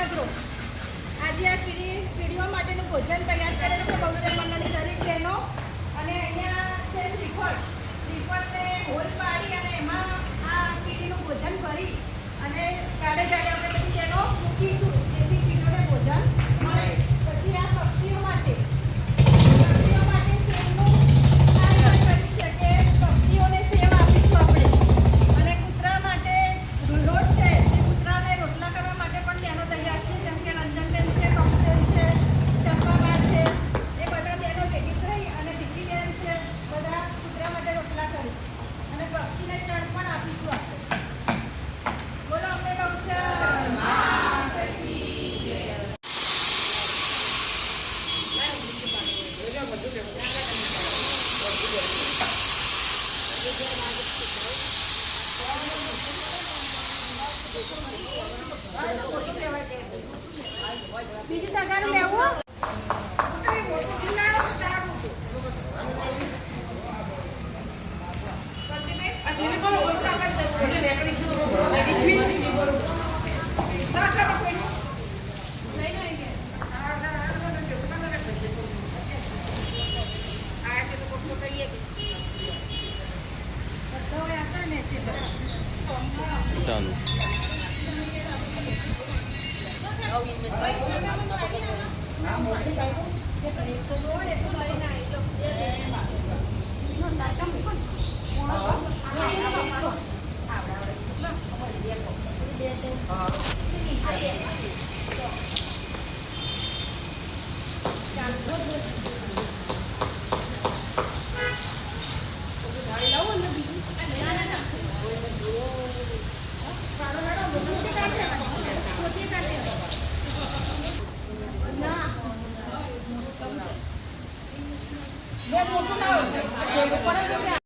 મિત્રો આજે આ કીડીઓ માટેનું ભોજન તૈયાર કરેલું છે બહુચર મંડળની દરેક બહેનો. અને અહીંયા છે શ્રીફળને હોલ પાડી અને એમાં આ કીડીનું ભોજન ભરી અને જાડે જાડે આપણે બધી બહેનો મૂકીશું જેથી કીડીઓને ભોજન મળે. પછી આ પક્ષીઓ માટે સેવનું આયોજન કર્યું છે કે પક્ષીઓને સેવ આપીશું આપણે. અને કૂતરા માટે રોટ છે તે કૂતરાને રોટલા કરવા માટે પણ બહેનો તૈયાર છે, જેમ કે રંજનબેન છે, કમલેન છે, ચંપાબા છે, એ બધા બહેનો ભેગી થઈ અને દીકરીબેન છે, બધા કૂતરા માટે રોટલા કરીશું. અને પક્ષીને ચણ પણ આપીશું આપણે. બોલો અમે બહુચર. બીજું તગારું લેવું. મોટું ના હોય